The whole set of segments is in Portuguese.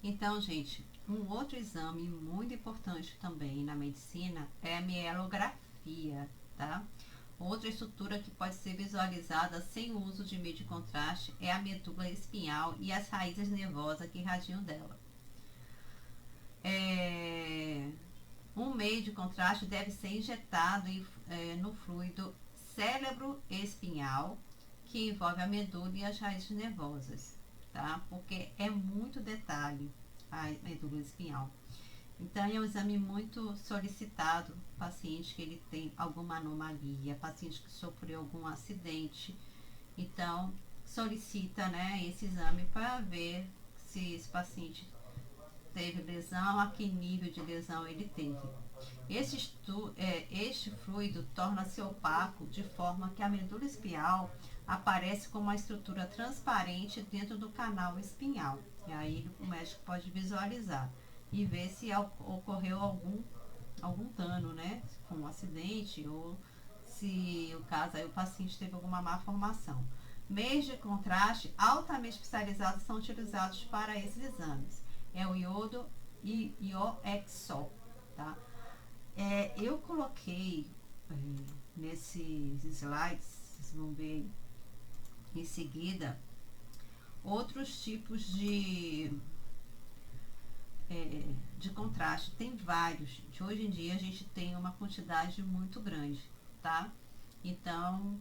Então, gente, um outro exame muito importante também na medicina é a mielografia, tá? Outra estrutura que pode ser visualizada sem o uso de meio de contraste é a medula espinhal e as raízes nervosas que irradiam dela. Um meio de contraste deve ser injetado no fluido cérebro-espinhal, que envolve a medula e as raízes nervosas, tá? Porque é muito detalhe a medula espinhal. Então, é um exame muito solicitado, paciente que ele tem alguma anomalia, paciente que sofreu algum acidente. Então, solicita, né, esse exame para ver se esse paciente teve lesão, a que nível de lesão ele teve. Este fluido torna-se opaco de forma que a medula espinhal aparece como uma estrutura transparente dentro do canal espinhal. E aí o médico pode visualizar e ver se ocorreu algum dano, né? Com um acidente ou se o caso aí o paciente teve alguma malformação. Meios de contraste altamente especializados são utilizados para esses exames. É o iodo e ioexol, tá? Eu coloquei nesses slides, vocês vão ver em seguida, outros tipos de contraste. Tem vários. De hoje em dia a gente tem uma quantidade muito grande, tá? Então,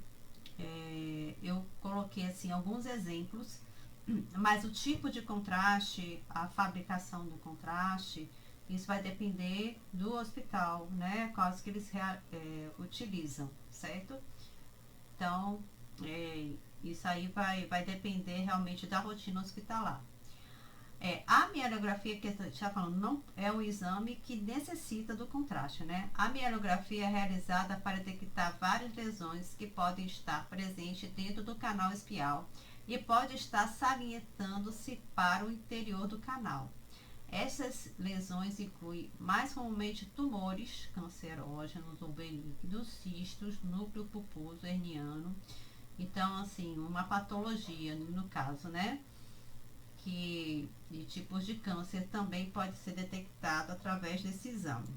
eu coloquei assim alguns exemplos, mas o tipo de contraste, a fabricação do contraste, isso vai depender do hospital, né? Quais que eles utilizam, certo? Então, isso aí vai depender realmente da rotina hospitalar. A mielografia que a gente está falando não é um exame que necessita do contraste, né? A mielografia é realizada para detectar várias lesões que podem estar presentes dentro do canal espinhal e pode estar salientando-se para o interior do canal. Essas lesões incluem mais comumente tumores cancerógenos ou benignos, cistos, núcleo pulposo herniano. Então, assim, uma patologia, no caso, né? Que de tipos de câncer também pode ser detectado através desse exame.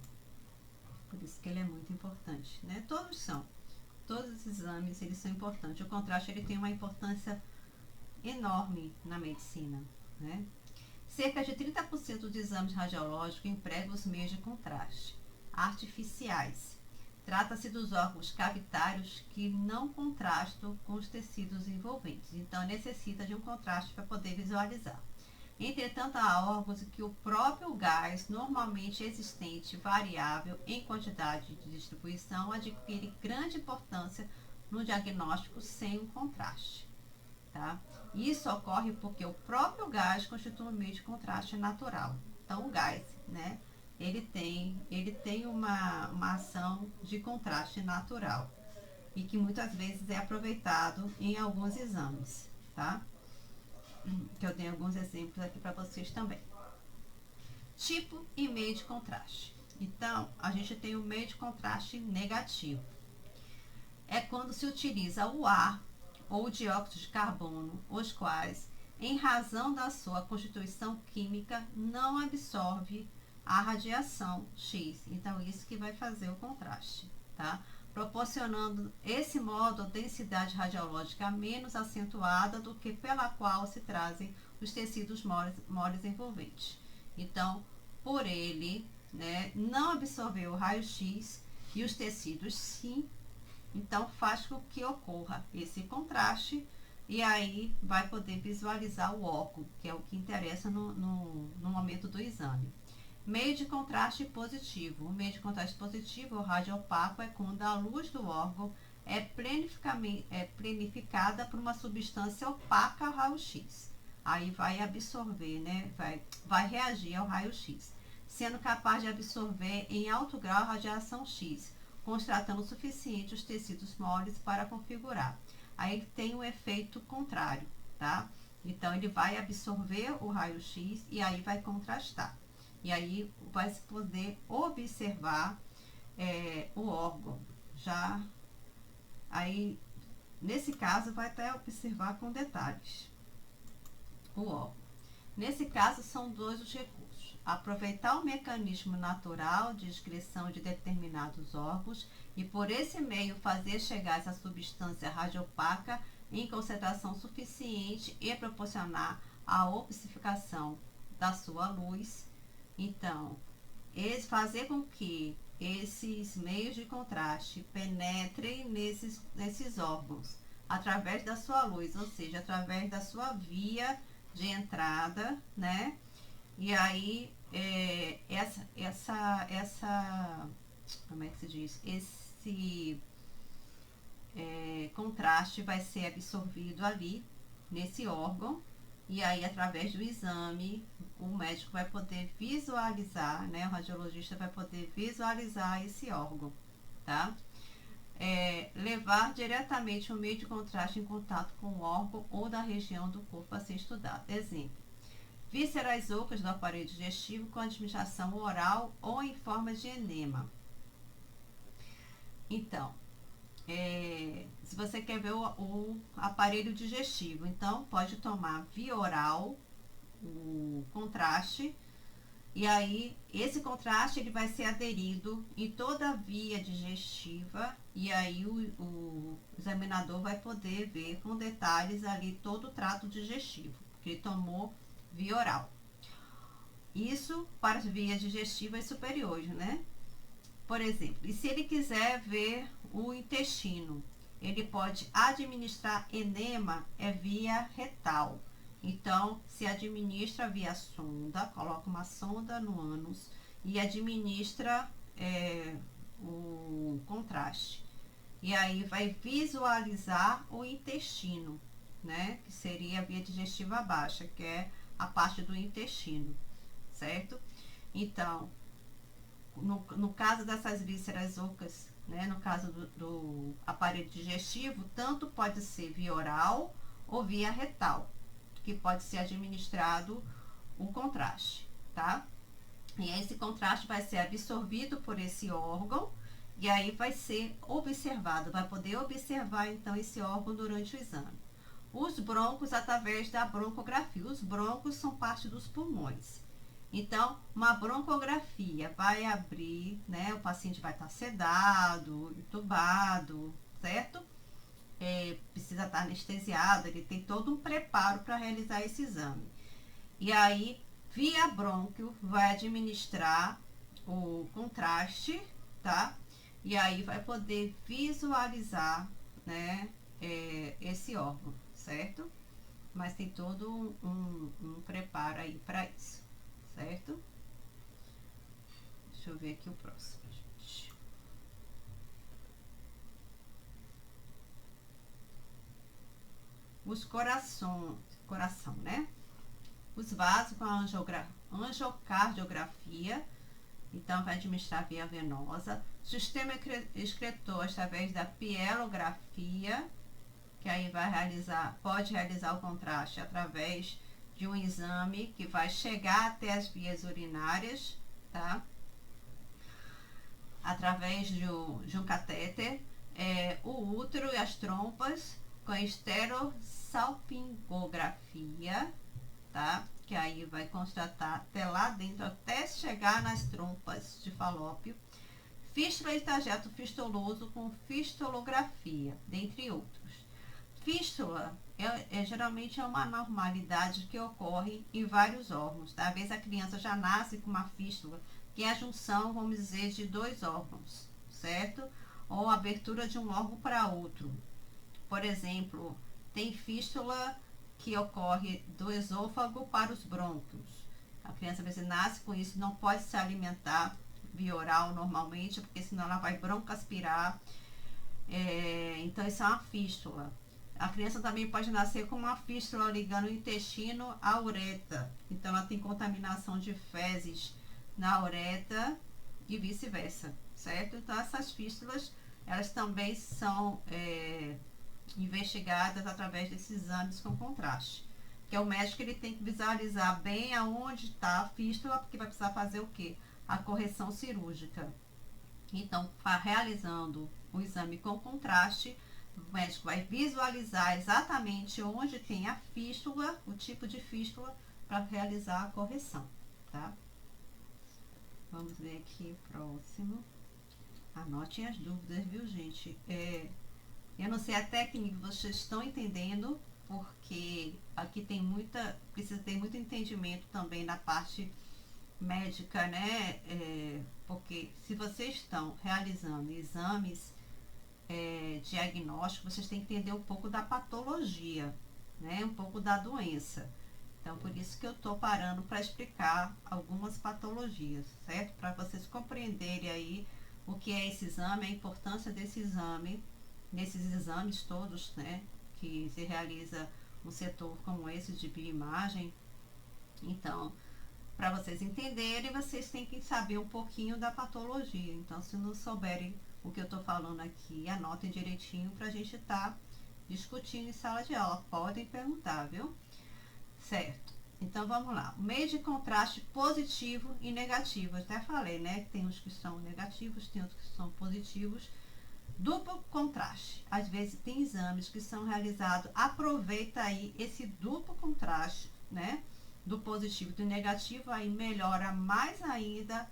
Por isso que ele é muito importante, né? Todos os exames eles são importantes. O contraste ele tem uma importância enorme na medicina, né? Cerca de 30% dos exames radiológicos empregam os meios de contraste artificiais. Trata-se dos órgãos cavitários que não contrastam com os tecidos envolventes, então necessita de um contraste para poder visualizar. Entretanto, há órgãos em que o próprio gás, normalmente existente, variável em quantidade de distribuição, adquire grande importância no diagnóstico sem um contraste. Tá? Isso ocorre porque o próprio gás constitui um meio de contraste natural. Então, o gás, né, ele tem uma ação de contraste natural e que muitas vezes é aproveitado em alguns exames, tá? Que eu tenho alguns exemplos aqui para vocês também. Tipo e meio de contraste. Então, a gente tem o meio de contraste negativo. É quando se utiliza o ar ou o dióxido de carbono, os quais, em razão da sua constituição química, não absorve a radiação X. Então, isso que vai fazer o contraste, tá? Proporcionando, esse modo, a densidade radiológica menos acentuada do que pela qual se trazem os tecidos moles envolventes. Então, por ele, né, não absorver o raio-x e os tecidos sim, então faz com que ocorra esse contraste e aí vai poder visualizar o órgão, que é o que interessa no momento do exame. Meio de contraste positivo. O meio de contraste positivo, o rádio opaco, é quando a luz do órgão é planificada por uma substância opaca ao raio-x. Aí vai absorver, né? Vai reagir ao raio-x, sendo capaz de absorver em alto grau a radiação X, constatando o suficiente os tecidos moles para configurar. Aí tem um efeito contrário, tá? Então ele vai absorver o raio-x e aí vai contrastar. E aí vai se poder observar o órgão. Já aí, nesse caso, vai até observar com detalhes o órgão. Nesse caso, são dois os recursos: aproveitar o mecanismo natural de excreção de determinados órgãos e, por esse meio, fazer chegar essa substância radiopaca em concentração suficiente e proporcionar a opacificação da sua luz. Então, fazer com que esses meios de contraste penetrem nesses órgãos através da sua luz, ou seja, através da sua via de entrada, né? E aí, como é que se diz? Esse contraste vai ser absorvido ali, nesse órgão, e aí, através do exame, o médico vai poder visualizar, né? O radiologista vai poder visualizar esse órgão, tá? Levar diretamente o meio de contraste em contato com o órgão ou da região do corpo a ser estudado. Exemplo: vísceras ocas do aparelho digestivo com administração oral ou em forma de enema. Então, se você quer ver o aparelho digestivo, então pode tomar via oral o contraste, e aí esse contraste ele vai ser aderido em toda a via digestiva, e aí o examinador vai poder ver com detalhes ali todo o trato digestivo, porque ele tomou via oral. Isso para as vias digestivas superiores, né? Por exemplo, e se ele quiser ver o intestino, ele pode administrar enema via retal. Então, se administra via sonda, coloca uma sonda no ânus e administra o contraste. E aí vai visualizar o intestino, né? Que seria a via digestiva baixa, que é a parte do intestino, certo? Então, no caso dessas vísceras ocas, né, no caso do aparelho digestivo, tanto pode ser via oral ou via retal, que pode ser administrado o contraste, tá? E esse contraste vai ser absorvido por esse órgão e aí vai ser observado, vai poder observar então esse órgão durante o exame. Os brônquios através da broncografia. Os brônquios são parte dos pulmões. Então, uma broncografia vai abrir, né? O paciente vai estar sedado, entubado, certo? Precisa estar anestesiado, ele tem todo um preparo para realizar esse exame. E aí, via brônquio, vai administrar o contraste, tá? E aí vai poder visualizar, né? Esse órgão, certo? Mas tem todo um preparo aí para isso. Certo? Deixa eu ver aqui o próximo, gente. Os coração, né? Os vasos com a angiocardiografia, então vai administrar via venosa. Sistema excretor através da pielografia, que aí pode realizar o contraste através de um exame que vai chegar até as vias urinárias, tá? Através de um catéter, o útero e as trompas com esterossalpingografia, tá? Que aí vai constatar até lá dentro, até chegar nas trompas de Falópio. Fístula e trajeto fistoloso com fistolografia, dentre outros. Fístula geralmente é uma anormalidade que ocorre em vários órgãos, tá? Às vezes a criança já nasce com uma fístula, que é a junção, vamos dizer, de dois órgãos, certo? Ou a abertura de um órgão para outro. Por exemplo, tem fístula que ocorre do esôfago para os brônquios. A criança, às vezes, nasce com isso, não pode se alimentar via oral normalmente, porque senão ela vai broncoaspirar. Então, isso é uma fístula. A criança também pode nascer com uma fístula ligando o intestino à uretra. Então, ela tem contaminação de fezes na uretra e vice-versa, certo? Então, essas fístulas, elas também são investigadas através desses exames com contraste. Que é o médico, ele tem que visualizar bem aonde está a fístula, porque vai precisar fazer o quê? A correção cirúrgica. Então, realizando o exame com contraste, o médico vai visualizar exatamente onde tem a fístula, o tipo de fístula, para realizar a correção, tá? Vamos ver aqui o próximo. Anotem as dúvidas, viu, gente? Eu não sei a técnica que vocês estão entendendo, porque aqui precisa ter muito entendimento também na parte médica, né? Porque se vocês estão realizando exames diagnósticos, vocês têm que entender um pouco da patologia, né? Um pouco da doença. Então, por isso que eu estou parando para explicar algumas patologias, certo? Para vocês compreenderem aí o que é esse exame, a importância desse exame, nesses exames todos, né? Que se realiza um setor como esse de bioimagem. Então, para vocês entenderem, vocês têm que saber um pouquinho da patologia. Então, se não souberem o que eu estou falando aqui, anotem direitinho para a gente estar discutindo em sala de aula. Podem perguntar, viu? Certo. Então, vamos lá. O meio de contraste positivo e negativo. Eu até falei, né? Tem uns que são negativos, tem outros que são positivos. Duplo contraste. Às vezes tem exames que são realizados. Aproveita aí esse duplo contraste, né? Do positivo e do negativo, aí melhora mais ainda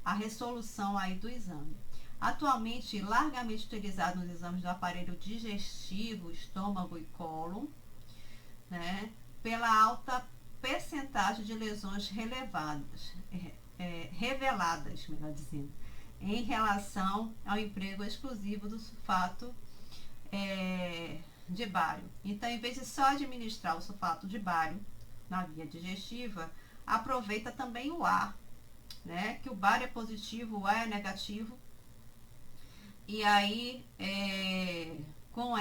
a resolução aí do exame. Atualmente, largamente utilizado nos exames do aparelho digestivo, estômago e cólon, né? Pela alta percentagem de lesões reveladas, melhor dizendo, em relação ao emprego exclusivo do sulfato de bário. Então, em vez de só administrar o sulfato de bário na via digestiva, aproveita também o ar, né? Que o bário é positivo, o ar é negativo. E aí, com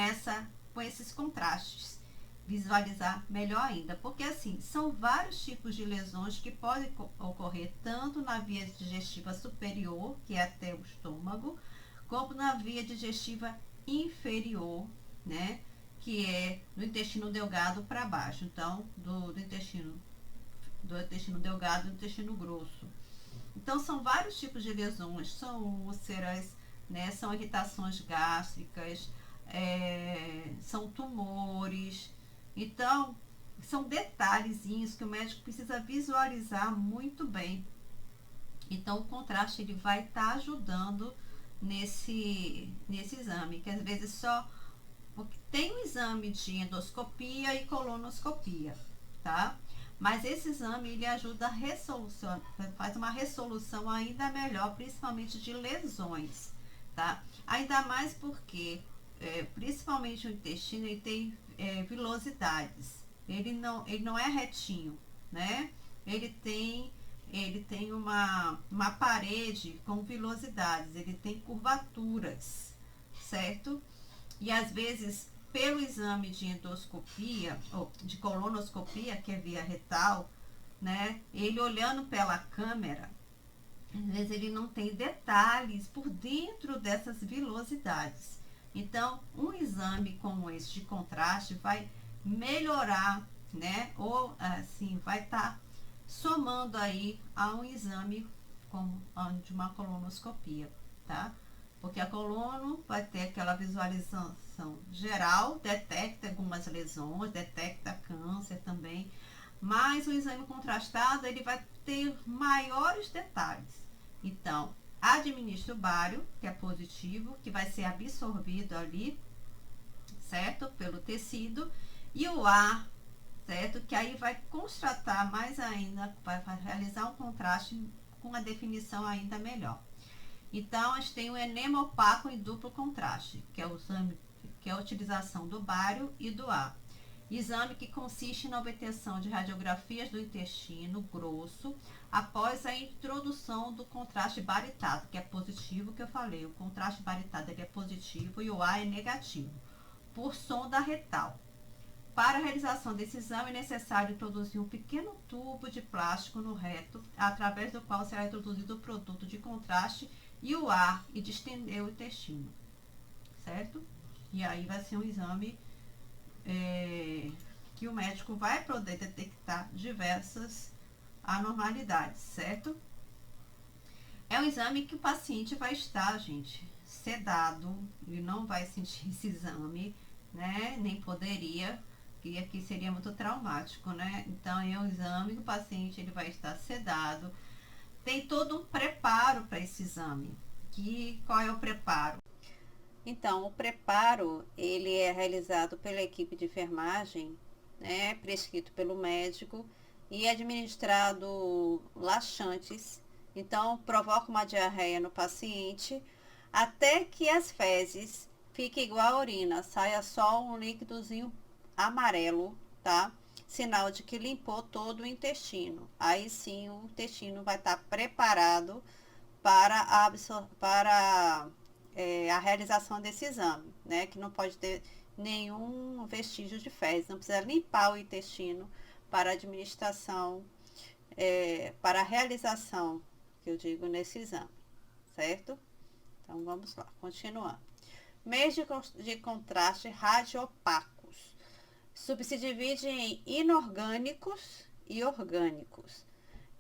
esses contrastes, visualizar melhor ainda. Porque, assim, são vários tipos de lesões que podem ocorrer tanto na via digestiva superior, que é até o estômago, como na via digestiva inferior, né? Que é do intestino delgado para baixo. Então, do intestino delgado e do intestino grosso. Então, são vários tipos de lesões. São úlceras, né? São irritações gástricas, são tumores. Então, são detalhezinhos que o médico precisa visualizar muito bem. Então, o contraste ele vai estar ajudando nesse exame, que às vezes só porque tem um exame de endoscopia e colonoscopia, tá? Mas esse exame ele ajuda a resolução, faz uma resolução ainda melhor, principalmente de lesões, tá? Ainda mais porque, principalmente o intestino, ele tem vilosidades. Ele não é retinho, né? Ele tem uma parede com vilosidades, ele tem curvaturas, certo? E às vezes, pelo exame de endoscopia, ou de colonoscopia, que é via retal, né? Ele olhando pela câmera, às vezes ele não tem detalhes por dentro dessas vilosidades. Então, um exame como esse de contraste vai melhorar, né? Ou assim, vai estar somando aí a um exame como de uma colonoscopia, tá? Porque a colono vai ter aquela visualização geral, detecta algumas lesões, detecta câncer também, mas o exame contrastado ele vai ter maiores detalhes. Então, administra o bário, que é positivo, que vai ser absorvido ali, certo? Pelo tecido, e o ar, certo? Que aí vai constatar mais ainda, vai realizar um contraste com a definição ainda melhor. Então, a gente tem o enema opaco em duplo contraste, que é o exame, que é a utilização do bário e do ar. Exame que consiste na obtenção de radiografias do intestino grosso após a introdução do contraste baritado, que é positivo, que eu falei. O contraste baritado ele é positivo e o ar é negativo, por sonda retal. Para a realização desse exame é necessário introduzir um pequeno tubo de plástico no reto, através do qual será introduzido o produto de contraste e o ar e distender o intestino, certo? E aí vai ser um exame que o médico vai poder detectar diversas anormalidades, certo? É um exame que o paciente vai estar, gente, sedado, ele não vai sentir esse exame, né? Nem poderia, que aqui seria muito traumático, né? Então, é um exame que o paciente ele vai estar sedado. Tem todo um preparo para esse exame. Qual é o preparo? Então, o preparo, ele é realizado pela equipe de enfermagem, né, prescrito pelo médico e administrado laxantes. Então, provoca uma diarreia no paciente até que as fezes fiquem igual a urina, saia só um líquidozinho amarelo, tá? Sinal de que limpou todo o intestino. Aí sim o intestino vai estar preparado para a realização desse exame, né? Que não pode ter nenhum vestígio de fezes, não precisa limpar o intestino para a administração, para a realização, que eu digo, nesse exame, certo? Então vamos lá, continuando. Meios de contraste radiopacos. Subdivide em inorgânicos e orgânicos.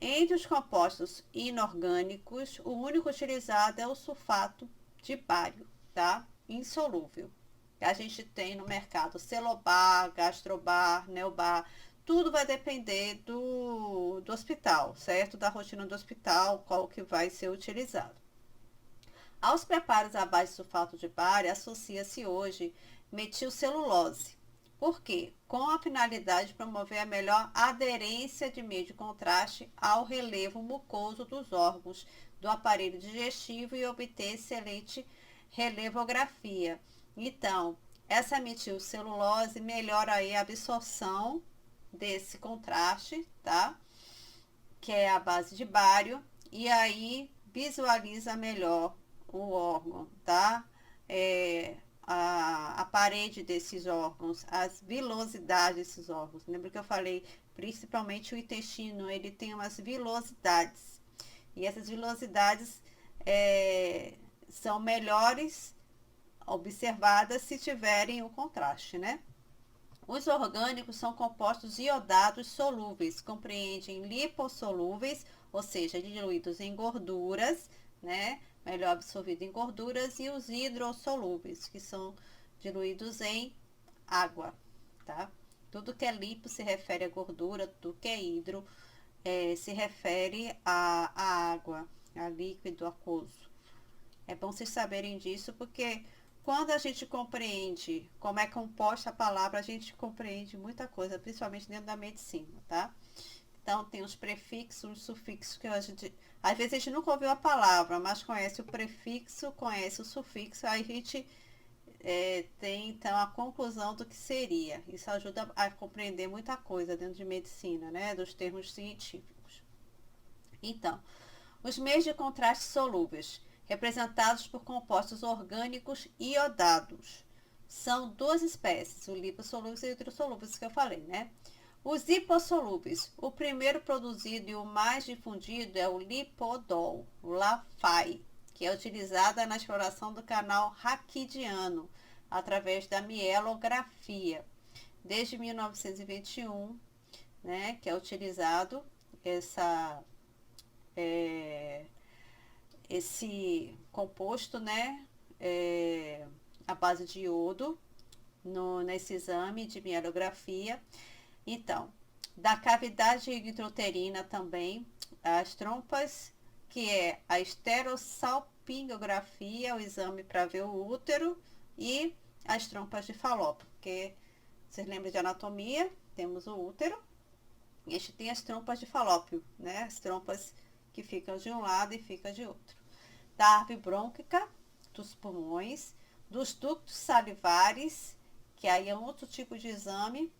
Entre os compostos inorgânicos, o único utilizado é o sulfato de bário, tá? Insolúvel. A gente tem no mercado Celobar, Gastrobar, Neobar. Tudo vai depender do hospital, certo? Da rotina do hospital, qual que vai ser utilizado. Aos preparos à base de sulfato de bário, associa-se hoje metilcelulose. Por quê? Com a finalidade de promover a melhor aderência de meio de contraste ao relevo mucoso dos órgãos do aparelho digestivo e obter excelente relevografia. Então, essa metilcelulose melhora aí a absorção desse contraste, tá? Que é a base de bário, e aí visualiza melhor o órgão, tá? A parede desses órgãos, as vilosidades desses órgãos. Lembra que eu falei, principalmente o intestino, ele tem umas vilosidades. E essas vilosidades são melhores observadas se tiverem o contraste, né? Os orgânicos são compostos iodados solúveis, compreendem lipossolúveis, ou seja, diluídos em gorduras, né? Melhor absorvido em gorduras, e os hidrossolúveis, que são diluídos em água, tá? Tudo que é lipo se refere à gordura, tudo que é hidro se refere à água, a líquido aquoso. É bom vocês saberem disso, porque quando a gente compreende como é composta a palavra, a gente compreende muita coisa, principalmente dentro da medicina, tá? Então, tem os prefixos, os sufixos, que a gente, às vezes a gente nunca ouviu a palavra, mas conhece o prefixo, conhece o sufixo, aí a gente tem, então, a conclusão do que seria. Isso ajuda a compreender muita coisa dentro de medicina, né? Dos termos científicos. Então, os meios de contraste solúveis, representados por compostos orgânicos iodados. São duas espécies, o lipossolúveis e o hidrossolúveis, que eu falei, né? Os hipossolúveis, o primeiro produzido e o mais difundido é o lipodol, o LaFi, que é utilizada na exploração do canal raquidiano, através da mielografia. Desde 1921, né, que é utilizado esse composto, né, à base de iodo, nesse exame de mielografia. Então, da cavidade intrauterina também, as trompas, que é a esterossalpingografia, o exame para ver o útero, e as trompas de Falópio, porque vocês lembram de anatomia, temos o útero, e a gente tem as trompas de Falópio, né, as trompas que ficam de um lado e ficam de outro. Da árvore brônquica, dos pulmões, dos ductos salivares, que aí é um outro tipo de exame,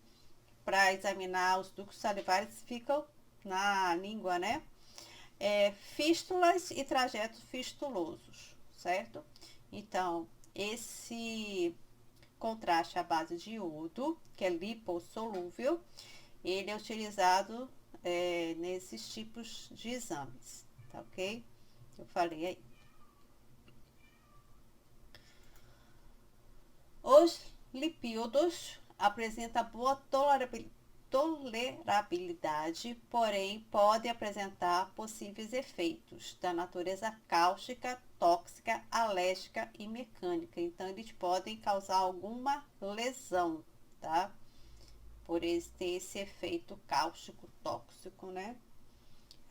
para examinar os ductos salivares, ficam na língua, né? Fístulas e trajetos fistulosos, certo? Então, esse contraste à base de iodo, que é lipossolúvel, ele é utilizado nesses tipos de exames, tá ok? Eu falei aí. Os lipídoos apresentam boa tolerabilidade, porém podem apresentar possíveis efeitos da natureza cáustica, tóxica, alérgica e mecânica. Então, eles podem causar alguma lesão, tá? por ele ter esse efeito cáustico tóxico, né?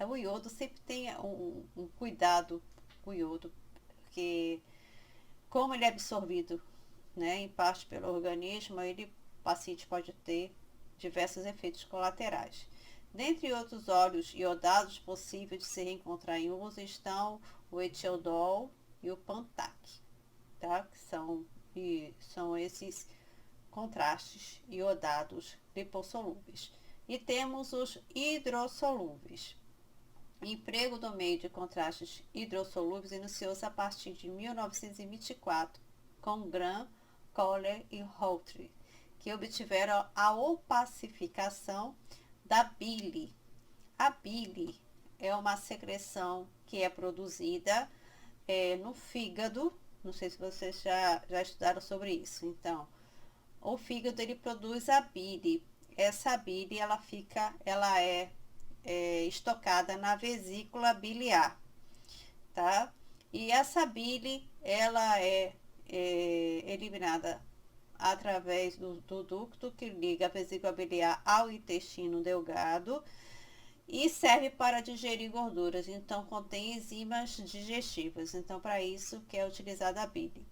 O iodo sempre tem um cuidado com o iodo, porque como ele é absorvido, né, em parte pelo organismo, o paciente pode ter diversos efeitos colaterais. Dentre outros óleos iodados possíveis de se encontrar em uso estão o etiodol e o Pantac, tá? São esses contrastes iodados lipossolúveis. E temos os hidrossolúveis. O emprego do meio de contrastes hidrossolúveis iniciou-se a partir de 1924 com Graham, Kohler e Routry, que obtiveram a opacificação da bile. A bile é uma secreção que é produzida no fígado. Não sei se vocês já estudaram sobre isso. Então, o fígado ele produz a bile. Essa bile ela é estocada na vesícula biliar, tá? E essa bile ela é eliminada através do ducto que liga a vesícula biliar ao intestino delgado e serve para digerir gorduras. Então contém enzimas digestivas. Então para isso que é utilizada a bile.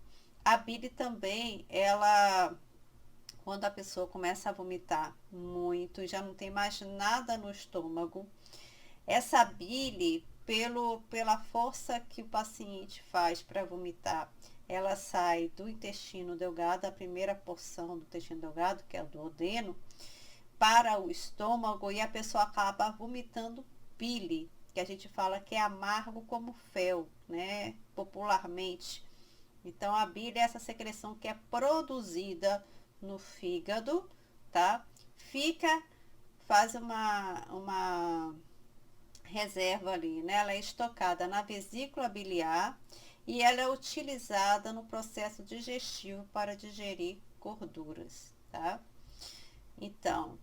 A bile também quando a pessoa começa a vomitar muito, já não tem mais nada no estômago, essa bile, pela força que o paciente faz para vomitar, ela sai do intestino delgado, a primeira porção do intestino delgado, que é o duodeno, para o estômago e a pessoa acaba vomitando bile, que a gente fala que é amargo como fel, né? Popularmente. Então a bile é essa secreção que é produzida no fígado, tá? Faz uma reserva ali, né? Ela é estocada na vesícula biliar e ela é utilizada no processo digestivo para digerir gorduras, tá? Então,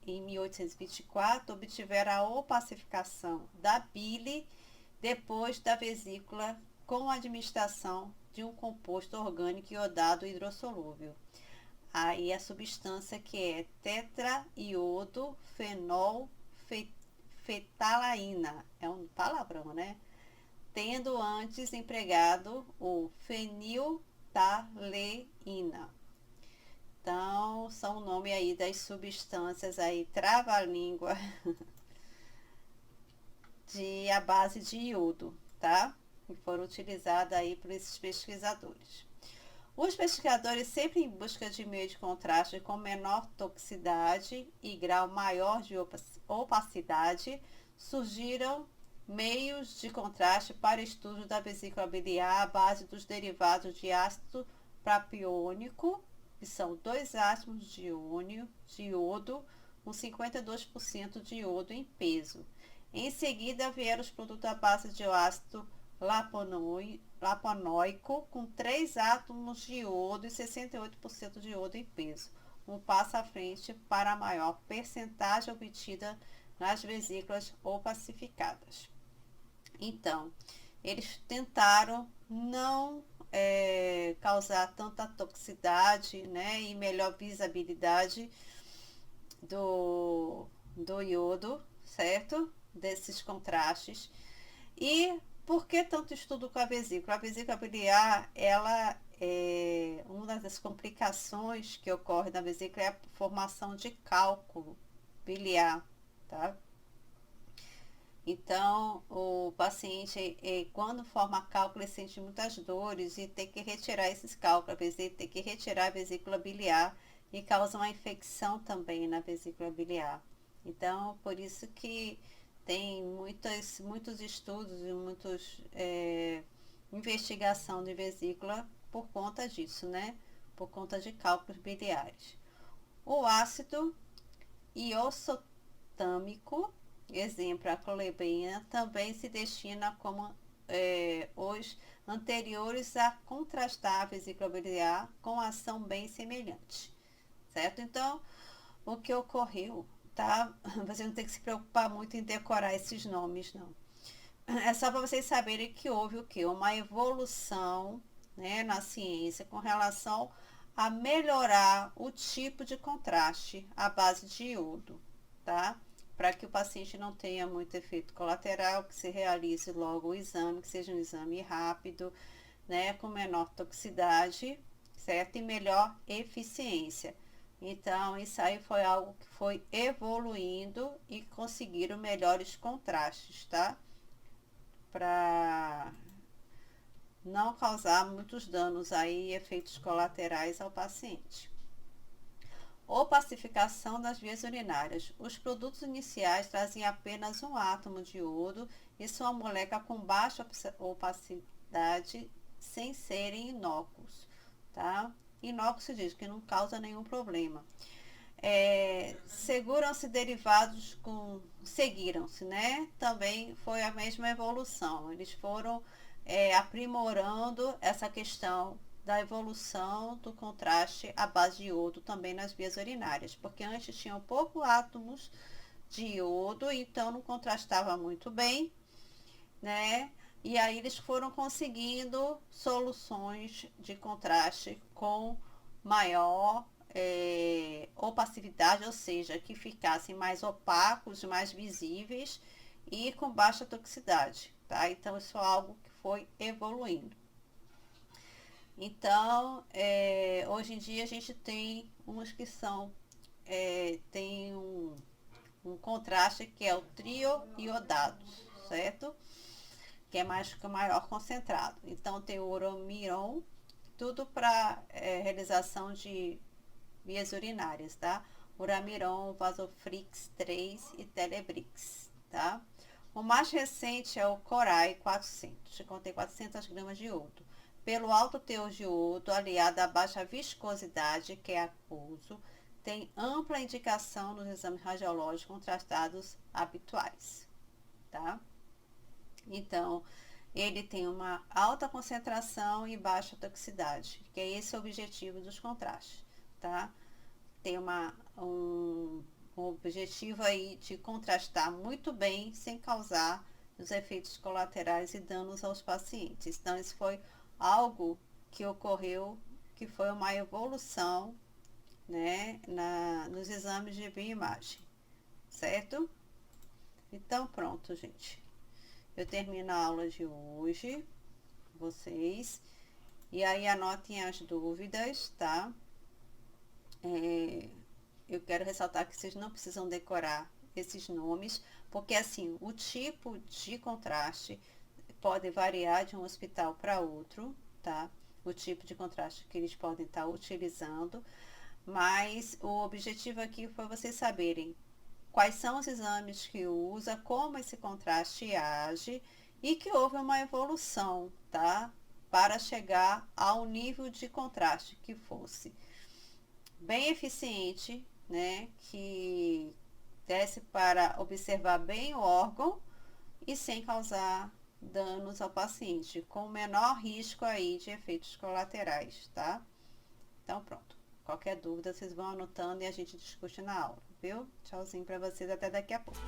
em 1824 obtiveram a opacificação da bile depois da vesícula com a administração de um composto orgânico iodado hidrossolúvel. Aí a substância que é tetraiodo fenol fetalaína, é um palavrão, né? Tendo antes empregado o feniltaleína. Então, são o nome aí das substâncias aí, trava-língua, à base de iodo, tá? Que foram utilizadas aí por esses pesquisadores. Os pesquisadores, sempre em busca de meio de contraste com menor toxicidade e grau maior de opacidade, surgiram meios de contraste para estudo da vesícula biliar à base dos derivados de ácido propiônico, que são 2 átomos de iodo com 52% de iodo em peso. Em seguida vieram os produtos à base de ácido laponóico com 3 átomos de iodo e 68% de iodo em peso. Um passo à frente para a maior percentagem obtida nas vesículas opacificadas. Então, eles tentaram não causar tanta toxicidade, né, e melhor visibilidade do iodo, certo? Desses contrastes. E por que tanto estudo com a vesícula? A vesícula biliar, ela uma das complicações que ocorre na vesícula é a formação de cálculo biliar, tá? Então, o paciente, quando forma cálculo, ele sente muitas dores e tem que retirar esses cálculos, às vezes ele tem que retirar a vesícula biliar e causa uma infecção também na vesícula biliar. Então, por isso que tem muitos estudos e muitos investigação de vesícula por conta disso, né? Por conta de cálculos biliares. O ácido iosotâmico, exemplo, a clobemina, também se destina como os anteriores a contrastar a vesícula biliar com ação bem semelhante, certo? Então, o que ocorreu, tá? Você não tem que se preocupar muito em decorar esses nomes, não. É só para vocês saberem que houve o quê? Uma evolução, né, na ciência com relação a melhorar o tipo de contraste à base de iodo, tá? Para que o paciente não tenha muito efeito colateral, que se realize logo o exame, que seja um exame rápido, né, com menor toxicidade, certo? E melhor eficiência. Então, isso aí foi algo que foi evoluindo e conseguiram melhores contrastes, tá? Para não causar muitos danos aí, efeitos colaterais ao paciente. Opacificação das vias urinárias. Os produtos iniciais trazem apenas um átomo de iodo e sua molécula com baixa opacidade, sem serem inócuos, tá? Inócuo se diz que não causa nenhum problema. Seguram-se derivados com... Seguiram-se, né? Também foi a mesma evolução. Eles foram aprimorando essa questão da evolução do contraste à base de iodo também nas vias urinárias, porque antes tinham poucos átomos de iodo, então não contrastava muito bem, né? E aí eles foram conseguindo soluções de contraste com maior opacidade, ou seja, que ficassem mais opacos, mais visíveis e com baixa toxicidade, tá? Então isso é algo que foi evoluindo. Então, hoje em dia a gente tem uns que são, tem um contraste que é o trio iodado, certo? Que é mais que o maior concentrado. Então tem o Uramiron, tudo para realização de vias urinárias, tá? Uramiron, Vasoflix 3 e Telebrix, tá? O mais recente é o Corai 400, que contém 400 gramas de iodo. Pelo alto teor de iodo, aliado à baixa viscosidade, que é aquoso, tem ampla indicação nos exames radiológicos contrastados habituais, tá? Então, ele tem uma alta concentração e baixa toxicidade, que é esse o objetivo dos contrastes, tá? Tem um objetivo aí de contrastar muito bem, sem causar os efeitos colaterais e danos aos pacientes. Então, isso foi algo que ocorreu, que foi uma evolução, né, nos exames de bioimagem, certo? Então, pronto, gente. Eu termino a aula de hoje, vocês, e aí anotem as dúvidas, tá? Eu quero ressaltar que vocês não precisam decorar esses nomes, porque assim, o tipo de contraste pode variar de um hospital para outro, tá? O tipo de contraste que eles podem estar utilizando, mas o objetivo aqui foi vocês saberem quais são os exames que usa, como esse contraste age e que houve uma evolução, tá? Para chegar ao nível de contraste que fosse bem eficiente, né? Que desse para observar bem o órgão e sem causar danos ao paciente, com o menor risco aí de efeitos colaterais, tá? Então pronto. Qualquer dúvida, vocês vão anotando e a gente discute na aula, viu? Tchauzinho para vocês, até daqui a pouco.